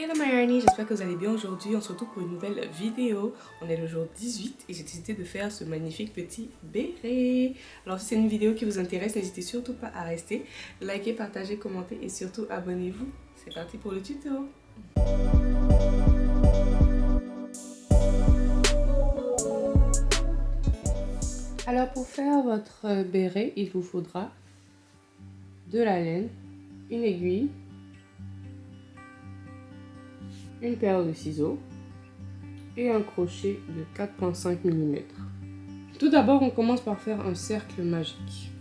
Hello my Arnie, j'espère que vous allez bien aujourd'hui. On se retrouve pour une nouvelle vidéo. On est le jour 18 et j'ai décidé de faire ce magnifique petit béret. Alors si c'est une vidéo qui vous intéresse, n'hésitez surtout pas à rester. Likez, partagez, commentez et surtout abonnez-vous. C'est parti pour le tuto. Alors pour faire votre béret, il vous faudra de la laine, une aiguille, une paire de ciseaux et un crochet de 4,5 mm. Tout d'abord, on commence par faire un cercle magique.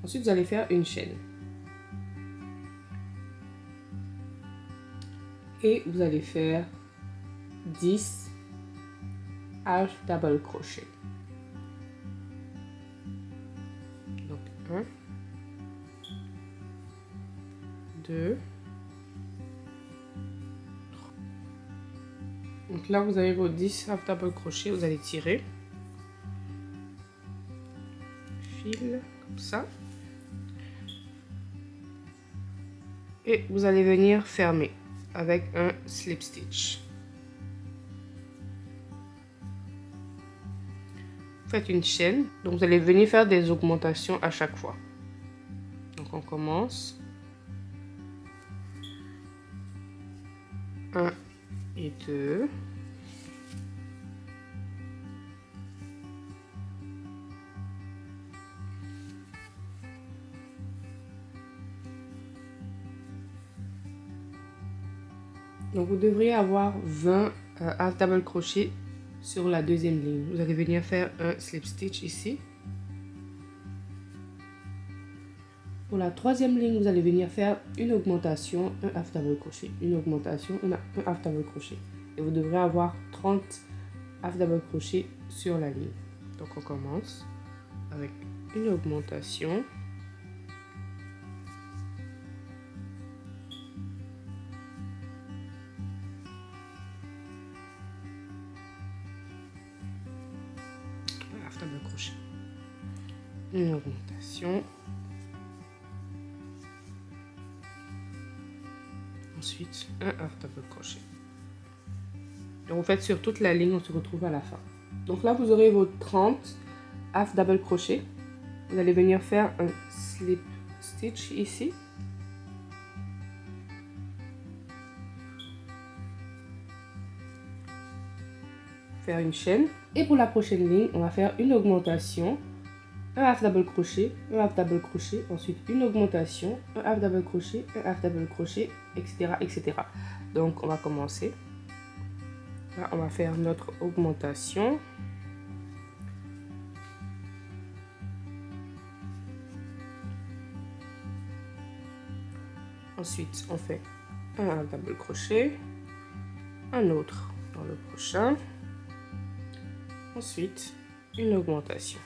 Ensuite, vous allez faire une chaîne. Et vous allez faire 10 half double crochet. Donc 1, 2, 3. Donc là, vous avez vos 10 half double crochet, vous allez tirer. Fil comme ça. Et vous allez venir fermer avec un slip stitch. Faites une chaîne, donc vous allez venir faire des augmentations à chaque fois. Donc on commence. 1 et 2. Donc vous devriez avoir 20 half double crochet sur la deuxième ligne. Vous allez venir faire un slip stitch ici. Pour la troisième ligne, vous allez venir faire une augmentation, un half double crochet, une augmentation, un half double crochet. Et vous devrez avoir 30 half double crochet sur la ligne. Donc on commence avec une augmentation. Half double crochet. Une augmentation. Ensuite, un half double crochet. Donc vous faites sur toute la ligne, on se retrouve à la fin. Donc là, vous aurez vos 30 half double crochet. Vous allez venir faire un slip stitch ici. Faire une chaîne. Et pour la prochaine ligne, on va faire une augmentation, un half double crochet, un half double crochet, ensuite une augmentation, un half double crochet, un half double crochet, etc., etc. Donc on va commencer. Là, on va faire notre augmentation. Ensuite, on fait un half double crochet, un autre dans le prochain. Ensuite, une augmentation.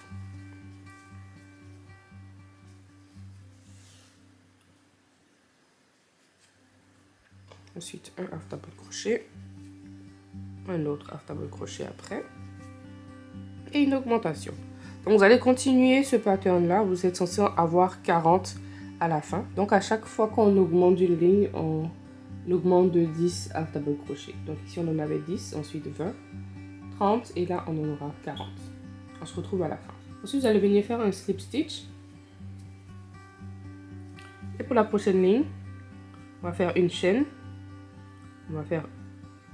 Ensuite, un half double crochet, un autre half double crochet après, et une augmentation. Donc, vous allez continuer ce pattern-là. Vous êtes censé avoir 40 à la fin. Donc, à chaque fois qu'on augmente d'une ligne, on augmente de 10 half double crochet. Donc, ici, on en avait 10, ensuite 20. 30 et là on en aura 40. On se retrouve à la fin. Ensuite vous allez venir faire un slip stitch. Et pour la prochaine ligne, on va faire une chaîne. On va faire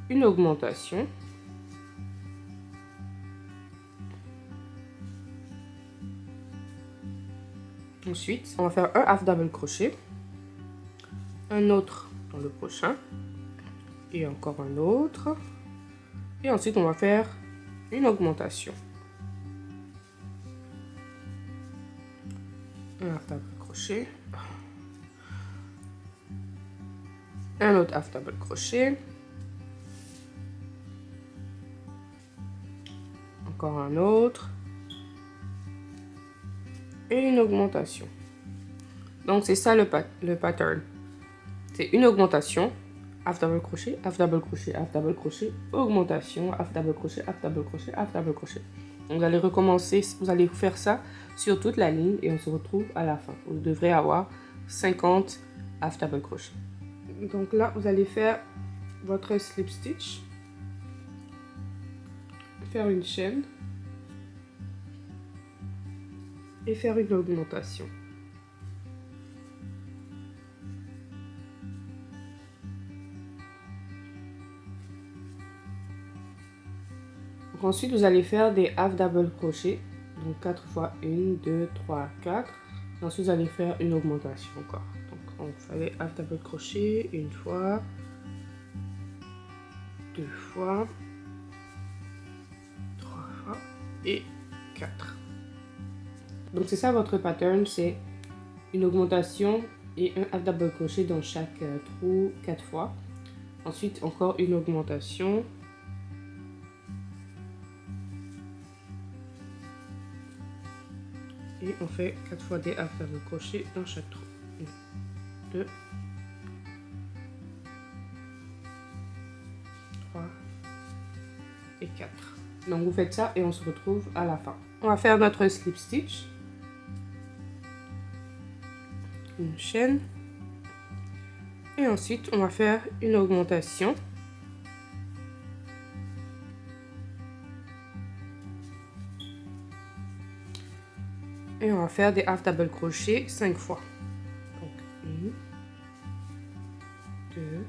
une augmentation. Ensuite, on va faire un half double crochet. Un autre dans le prochain. Et encore un autre. Et ensuite, on va faire une augmentation. Un half double crochet. Un autre half double crochet. Encore un autre. Et une augmentation. Donc, c'est ça le pattern. C'est une augmentation. half double crochet, half double crochet, half double crochet, augmentation, half double crochet, half double crochet, half double crochet. Vous allez recommencer, vous allez faire ça sur toute la ligne et on se retrouve à la fin. Vous devrez avoir 50 half double crochet. Donc là, vous allez faire votre slip stitch, faire une chaîne et faire une augmentation. Donc ensuite, vous allez faire des half double crochet, donc 4 fois 1, 2, 3, 4. Et ensuite, vous allez faire une augmentation encore. Donc on fait les half double crochet une fois, 2 fois, 3 fois et 4. Donc c'est ça votre pattern, c'est une augmentation et un half double crochet dans chaque trou 4 fois. Ensuite encore une augmentation. Et on fait 4 fois des half double crochet dans chaque trou. 1, 2, 3 et 4. Donc vous faites ça et on se retrouve à la fin. On va faire notre slip stitch. Une chaîne. Et ensuite on va faire une augmentation. Et on va faire des half double crochet 5 fois. Donc 1, 2,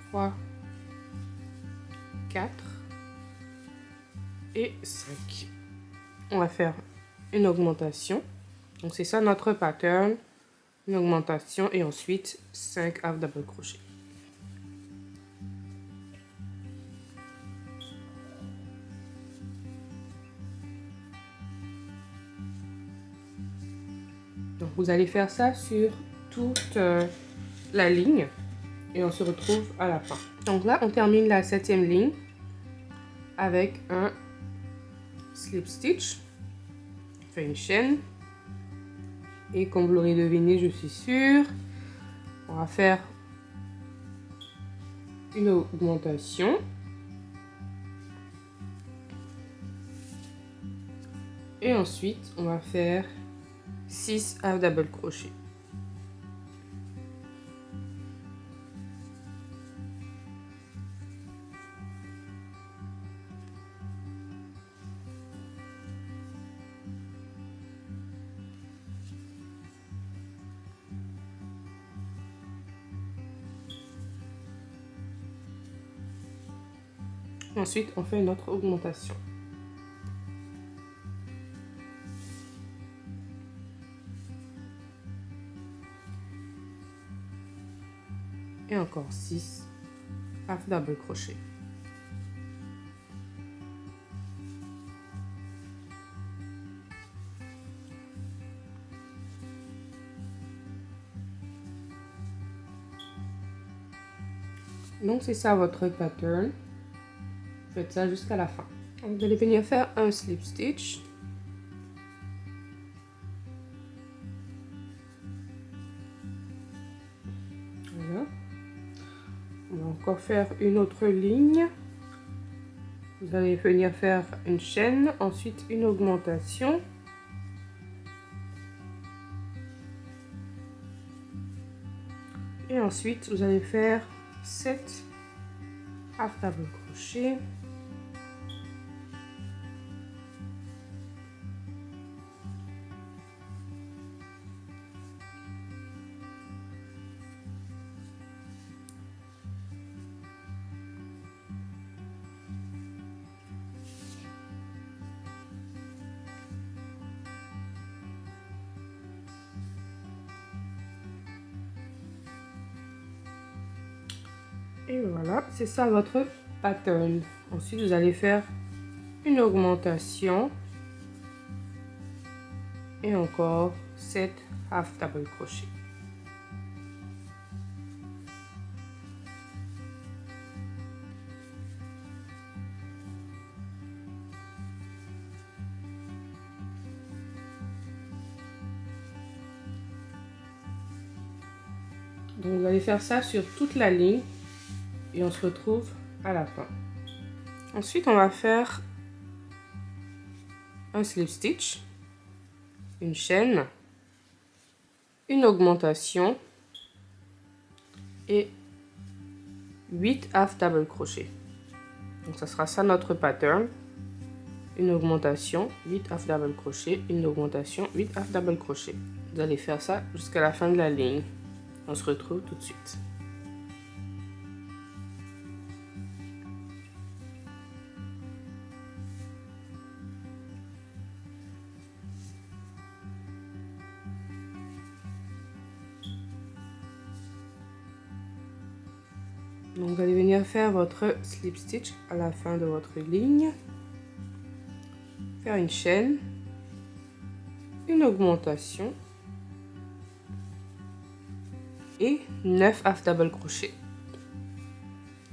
3, 4 et 5. On va faire une augmentation. Donc c'est ça notre pattern. Une augmentation et ensuite 5 half double crochet. Donc vous allez faire ça sur toute la ligne et on se retrouve à la fin. Donc là on termine la 7e ligne avec un slip stitch. On fait une chaîne et comme vous l'aurez deviné, je suis sûre, on va faire une augmentation. Et ensuite on va faire 6 half double crochet. Ensuite on fait notre augmentation. Et encore 6 half double crochet. Donc c'est ça votre pattern. Faites ça jusqu'à la fin. Vous allez venir faire un slip stitch. Voilà. On va encore faire une autre ligne. Vous allez venir faire une chaîne, ensuite une augmentation. Et ensuite, vous allez faire 7 half double crochet. Et voilà, c'est ça votre pattern. Ensuite, vous allez faire une augmentation. Et encore 7 half double crochet. Donc vous allez faire ça sur toute la ligne et on se retrouve à la fin. Ensuite on va faire un slip stitch, une chaîne, une augmentation et 8 half double crochet. Donc ça sera ça notre pattern. Une augmentation, 8 half double crochet, une augmentation, 8 half double crochet. Vous allez faire ça jusqu'à la fin de la ligne. On se retrouve tout de suite. Donc vous allez venir faire votre slip stitch à la fin de votre ligne. Faire une chaîne, une augmentation et 9 half double crochet.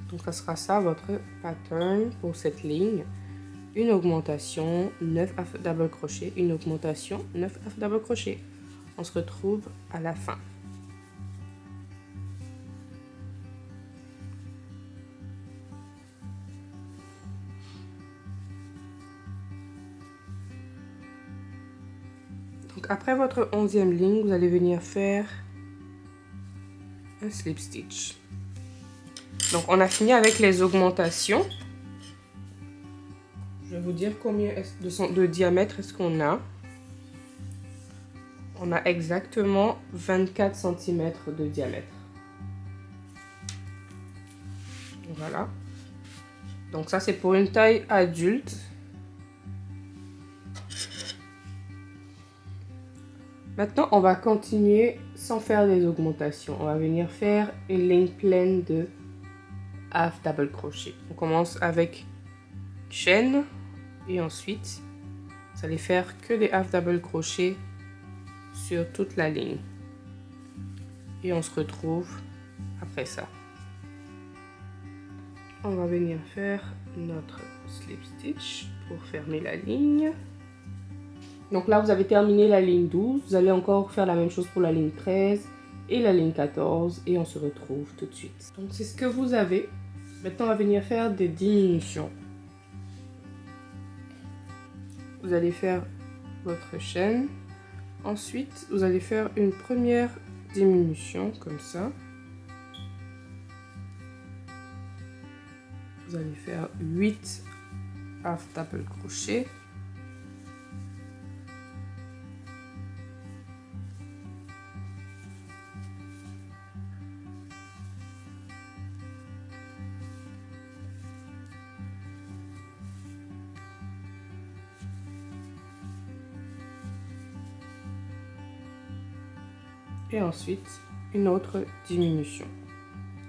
Donc ça sera ça votre pattern pour cette ligne. Une augmentation, 9 half double crochet, une augmentation, 9 half double crochet. On se retrouve à la fin. Donc après votre 11e ligne, vous allez venir faire un slip stitch. Donc on a fini avec les augmentations. Je vais vous dire combien de diamètre est-ce qu'on a. On a exactement 24 cm de diamètre. Voilà. Donc ça c'est pour une taille adulte. Maintenant, on va continuer sans faire des augmentations. On va venir faire une ligne pleine de half double crochet. On commence avec chaîne et ensuite, vous allez faire que des half double crochet sur toute la ligne. Et on se retrouve après ça. On va venir faire notre slip stitch pour fermer la ligne. Donc là, vous avez terminé la ligne 12. Vous allez encore faire la même chose pour la ligne 13 et la ligne 14. Et on se retrouve tout de suite. Donc c'est ce que vous avez. Maintenant, on va venir faire des diminutions. Vous allez faire votre chaîne. Ensuite, vous allez faire une première diminution comme ça. Vous allez faire 8 half double crochet. Et ensuite une autre diminution.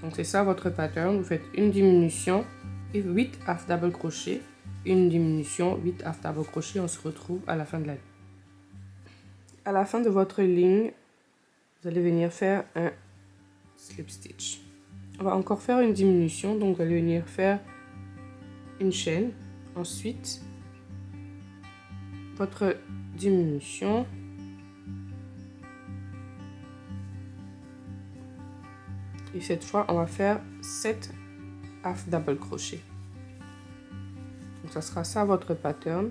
Donc c'est ça votre pattern. Vous faites une diminution et 8 half double crochet, une diminution, 8 half double crochet. On se retrouve à la fin de la ligne. À la fin de votre ligne, vous allez venir faire un slip stitch. On va encore faire une diminution, donc vous allez venir faire une chaîne. Ensuite, votre diminution. Et cette fois, on va faire 7 half double crochet. Donc, ça sera ça votre pattern.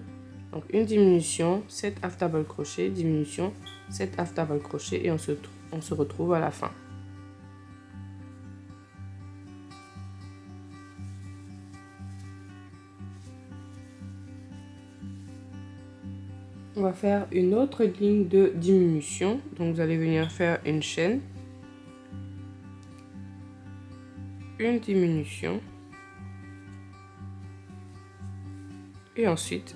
Donc, une diminution, 7 half double crochet, diminution, 7 half double crochet et on se retrouve à la fin. On va faire une autre ligne de diminution. Donc, vous allez venir faire une chaîne. Une diminution et ensuite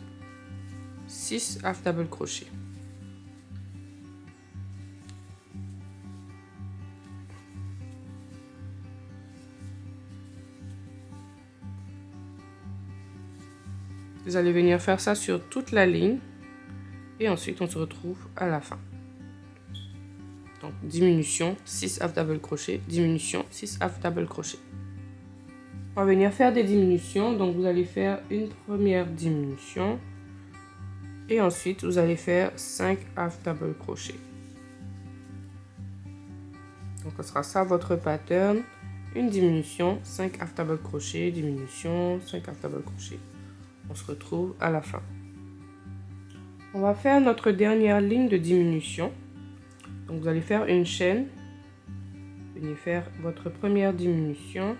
6 half double crochet. Vous allez venir faire ça sur toute la ligne et ensuite on se retrouve à la fin. Donc diminution, 6 half double crochet, diminution, 6 half double crochet. On va venir faire des diminutions. Donc vous allez faire une première diminution et ensuite vous allez faire 5 half double crochet. Donc ce sera ça votre pattern. Une diminution, 5 half double crochet, diminution, 5 half double crochet. On se retrouve à la fin. On va faire notre dernière ligne de diminution. Donc vous allez faire une chaîne, venez faire votre première diminution.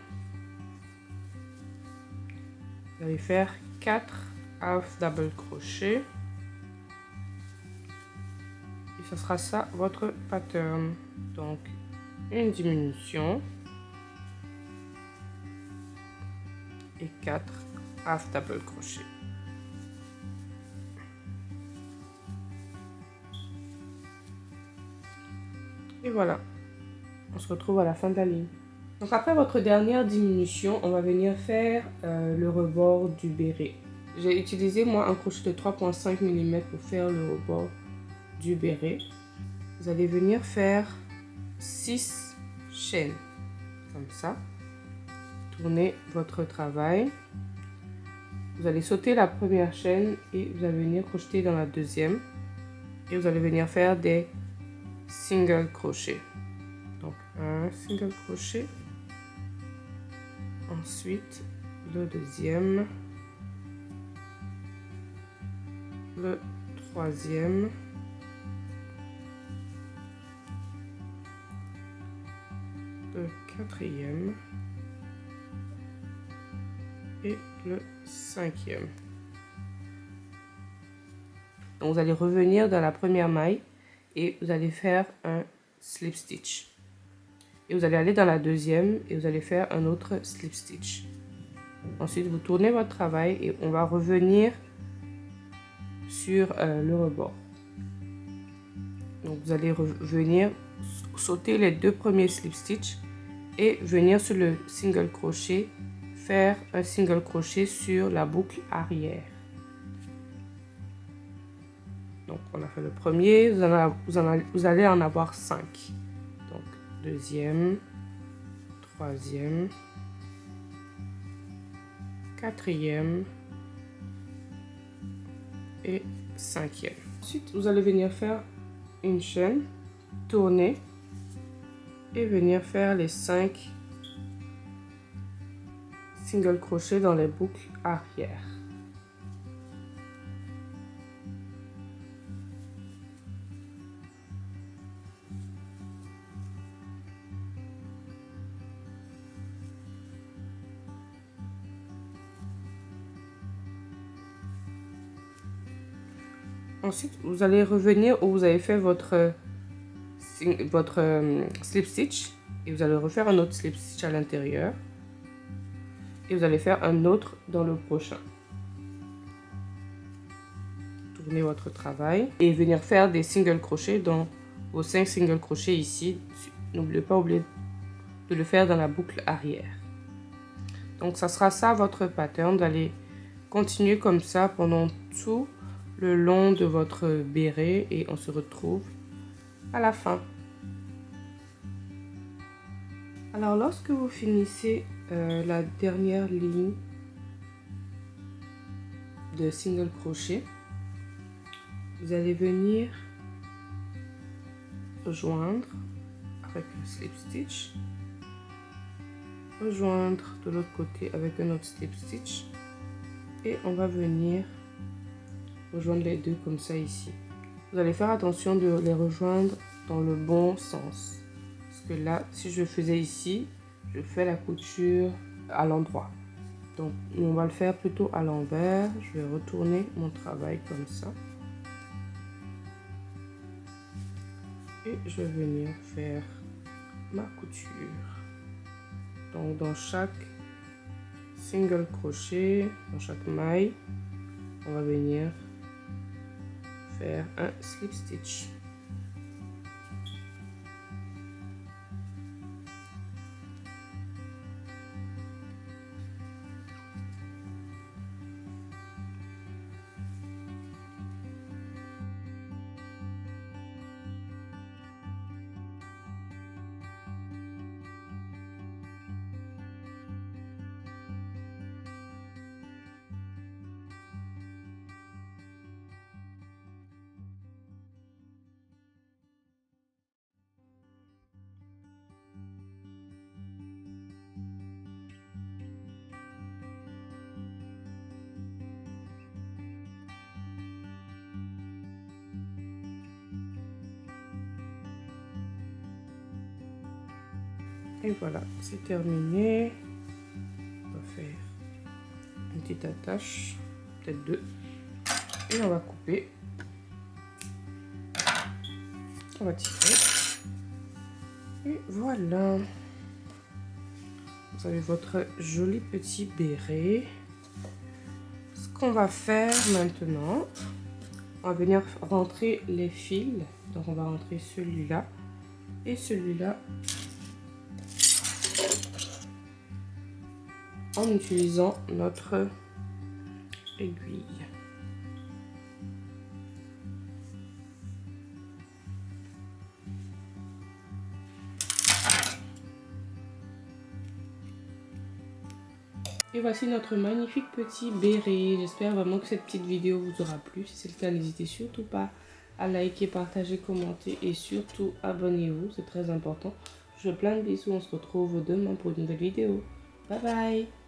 Vous allez faire 4 half double crochet. Et ce sera ça votre pattern. Donc une diminution et 4 half double crochet. Et voilà, on se retrouve à la fin de la ligne. Donc après votre dernière diminution, on va venir faire le rebord du béret. J'ai utilisé moi un crochet de 3,5 mm pour faire le rebord du béret. Vous allez venir faire 6 chaînes, comme ça. Tournez votre travail. Vous allez sauter la première chaîne et vous allez venir crocheter dans la deuxième. Et vous allez venir faire des single crochet. Donc un single crochet, ensuite le deuxième, le troisième, le quatrième et le cinquième. Donc vous allez revenir dans la première maille et vous allez faire un slip stitch. Et vous allez aller dans la deuxième et vous allez faire un autre slip stitch. Ensuite, vous tournez votre travail et on va revenir sur le rebord. Donc vous allez revenir sauter les 2 premiers slip stitch et venir sur le single crochet, faire un single crochet sur la boucle arrière. Donc on a fait le premier, vous allez en avoir 5. Donc deuxième, troisième, quatrième et cinquième. Ensuite, vous allez venir faire une chaîne, tourner et venir faire les 5 single crochets dans les boucles arrière. Ensuite, vous allez revenir où vous avez fait votre slip stitch et vous allez refaire un autre slip stitch à l'intérieur et vous allez faire un autre dans le prochain. Tournez votre travail et venir faire des single crochets dans vos 5 single crochets ici. N'oubliez pas de le faire dans la boucle arrière. Donc ça sera ça votre pattern. Vous allez continuer comme ça pendant tout le long de votre béret et on se retrouve à la fin. Alors lorsque vous finissez la dernière ligne de single crochet, vous allez venir rejoindre avec un slip stitch, rejoindre de l'autre côté avec un autre slip stitch et on va venir rejoindre les deux comme ça ici. Vous allez faire attention de les rejoindre dans le bon sens. Parce que là, si je faisais ici, je fais la couture à l'endroit. Donc, on va le faire plutôt à l'envers. Je vais retourner mon travail comme ça. Et je vais venir faire ma couture. Donc, dans chaque single crochet, dans chaque maille, on va venir faire un slip stitch. Et voilà, c'est terminé. On va faire une petite attache, peut-être 2. Et on va couper. On va tirer. Et voilà. Vous avez votre joli petit béret. Ce qu'on va faire maintenant, on va venir rentrer les fils. Donc on va rentrer celui-là et celui-là en utilisant notre aiguille. Et voici notre magnifique petit béret. J'espère vraiment que cette petite vidéo vous aura plu. Si c'est le cas, n'hésitez surtout pas à liker, partager, commenter et surtout abonnez-vous. C'est très important. Je vous fais plein de bisous. On se retrouve demain pour une nouvelle vidéo. Bye bye.